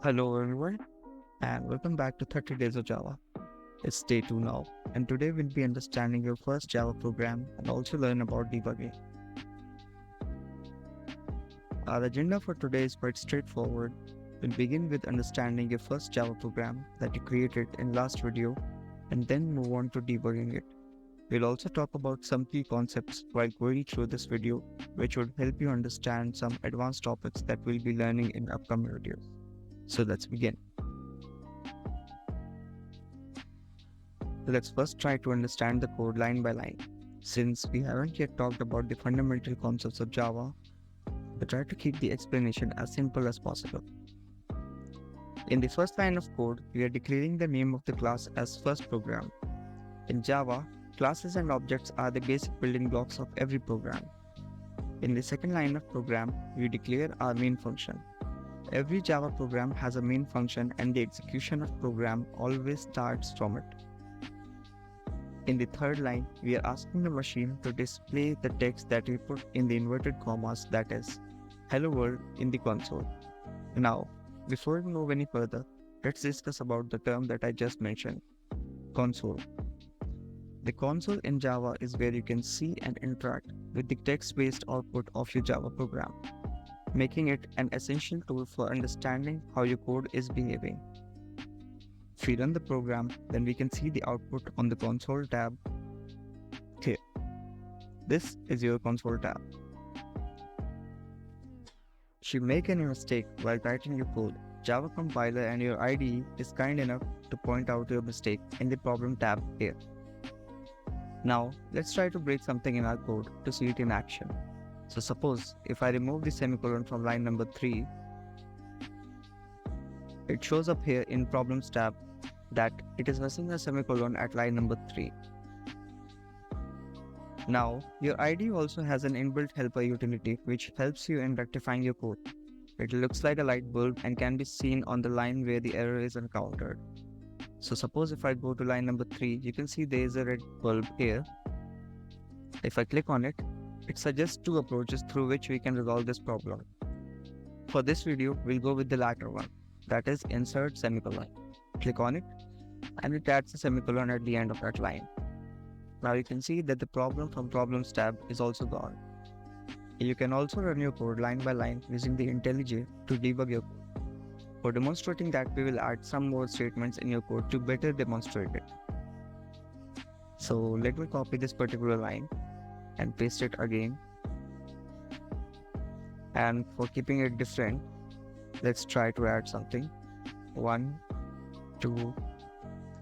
Hello everyone and welcome back to 30 Days of Java. It's day 2 now and today we'll be understanding your first Java program and also learn about debugging. Our agenda for today is quite straightforward. We'll begin with understanding your first Java program that you created in last video and then move on to debugging it. We'll also talk about some key concepts while going through this video which would help you understand some advanced topics that we'll be learning in upcoming videos. So let's begin. Let's first try to understand the code line by line. Since we haven't yet talked about the fundamental concepts of Java, we try to keep the explanation as simple as possible. In the first line of code, we are declaring the name of the class as first program. In Java, classes and objects are the basic building blocks of every program. In the second line of program, we declare our main function. Every Java program has a main function and the execution of program always starts from it. In the third line, we are asking the machine to display the text that we put in the inverted commas, that is, hello world, in the console. Now, before we move any further, let's discuss about the term that I just mentioned, console. The console in Java is where you can see and interact with the text-based output of your Java program, making it an essential tool for understanding how your code is behaving. If we run the program, then we can see the output on the console tab here. This is your console tab. If you make any mistake while writing your code, Java compiler and your IDE is kind enough to point out your mistake in the problem tab here. Now, let's try to break something in our code to see it in action. So suppose if I remove the semicolon from line number 3, it shows up here in problems tab that it is missing a semicolon at line number 3. Now, your IDE also has an inbuilt helper utility which helps you in rectifying your code. It looks like a light bulb and can be seen on the line where the error is encountered. So suppose if I go to line number 3, you can see there is a red bulb here. If I click on it, it suggests two approaches through which we can resolve this problem. For this video, we'll go with the latter one, that is insert semicolon. Click on it and it adds a semicolon at the end of that line. Now you can see that the problem from problems tab is also gone. You can also run your code line by line using the IntelliJ to debug your code. For demonstrating that, we will add some more statements in your code to better demonstrate it. So let me copy this particular line and paste it again. And for keeping it different, let's try to add something. 1, 2,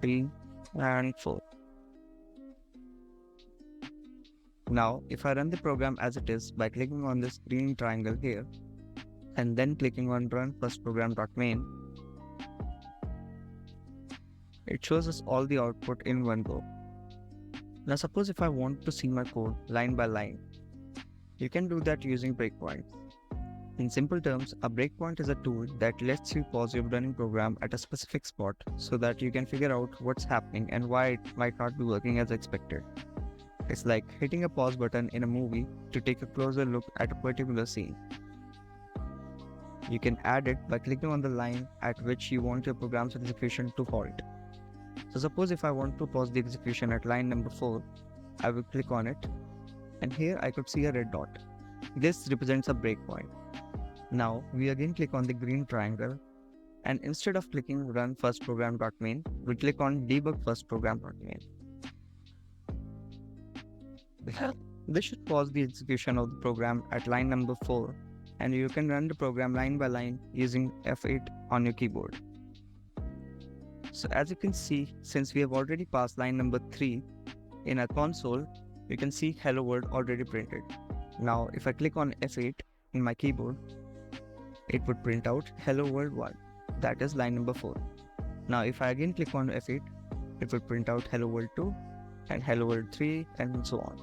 3, and 4. Now, if I run the program as it is by clicking on this green triangle here, and then clicking on run first program.main, it shows us all the output in one go. Now suppose if I want to see my code line by line, you can do that using breakpoints. In simple terms, a breakpoint is a tool that lets you pause your running program at a specific spot so that you can figure out what's happening and why it might not be working as expected. It's like hitting a pause button in a movie to take a closer look at a particular scene. You can add it by clicking on the line at which you want your program's execution to halt. So suppose if I want to pause the execution at line number 4, I will click on it, and here I could see a red dot. This represents a breakpoint. Now we again click on the green triangle, and instead of clicking run first program.main, we click on debug first program.main. This should pause the execution of the program at line number 4, and you can run the program line by line using F8 on your keyboard. So as you can see, since we have already passed line number 3, in our console, you can see hello world already printed. Now if I click on F8 in my keyboard, it would print out hello world 1, that is line number 4. Now if I again click on F8, it will print out hello world 2 and hello world 3 and so on.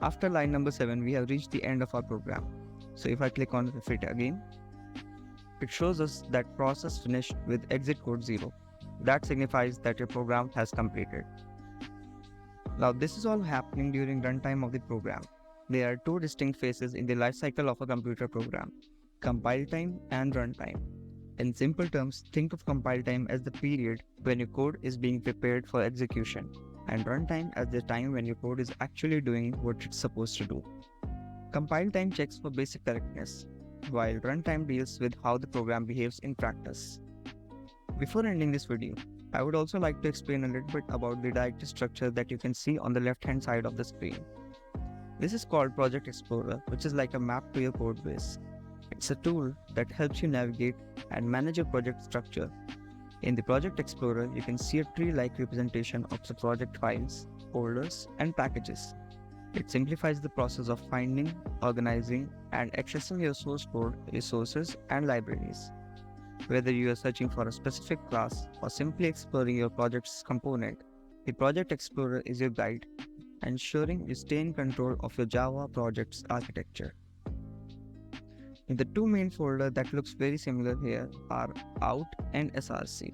After line number 7, we have reached the end of our program. So if I click on F8 again, it shows us that process finished with exit code 0. That signifies that your program has completed. Now this is all happening during runtime of the program. There are two distinct phases in the lifecycle of a computer program: compile time and runtime. In simple terms, think of compile time as the period when your code is being prepared for execution, and runtime as the time when your code is actually doing what it's supposed to do. Compile time checks for basic correctness, while runtime deals with how the program behaves in practice. Before ending this video, I would also like to explain a little bit about the directory structure that you can see on the left-hand side of the screen. This is called Project Explorer, which is like a map to your code base. It's a tool that helps you navigate and manage your project structure. In the Project Explorer, you can see a tree-like representation of the project files, folders, and packages. It simplifies the process of finding, organizing, and accessing your source code, resources, and libraries. Whether you are searching for a specific class or simply exploring your project's component, the Project Explorer is your guide, ensuring you stay in control of your Java project's architecture. In the two main folders that looks very similar here are out and src,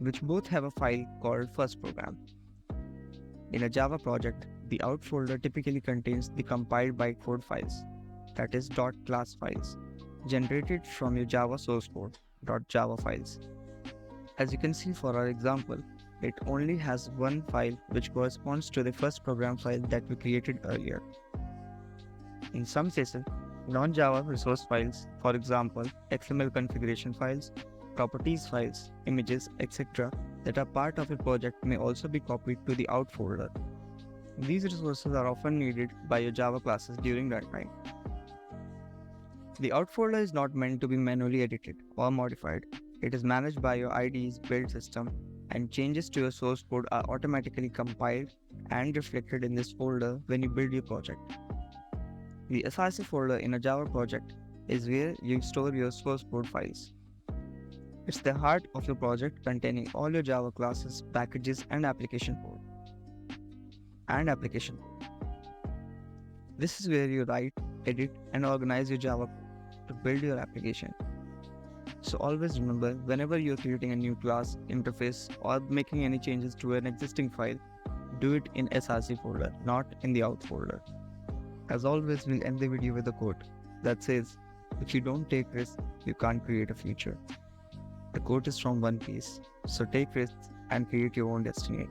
which both have a file called first program. In a Java project, the out folder typically contains the compiled bytecode files, that is .class files, generated from your Java source code, .java files. As you can see for our example, it only has one file which corresponds to the first program file that we created earlier. In some cases, non-Java resource files, for example, XML configuration files, properties files, images, etc., that are part of a project may also be copied to the out folder. These resources are often needed by your Java classes during runtime. The out folder is not meant to be manually edited or modified. It is managed by your IDE's build system, and changes to your source code are automatically compiled and reflected in this folder when you build your project. The src folder in a Java project is where you store your source code files. It's the heart of your project, containing all your Java classes, packages, and application code. This is where you write, edit, and organize your Java code to build your application. So always remember, whenever you're creating a new class, interface, or making any changes to an existing file, do it in src folder, not in the out folder. As always, we'll end the video with a quote that says, "If you don't take risks, you can't create a future." The quote is from One Piece, so take risks and create your own destiny.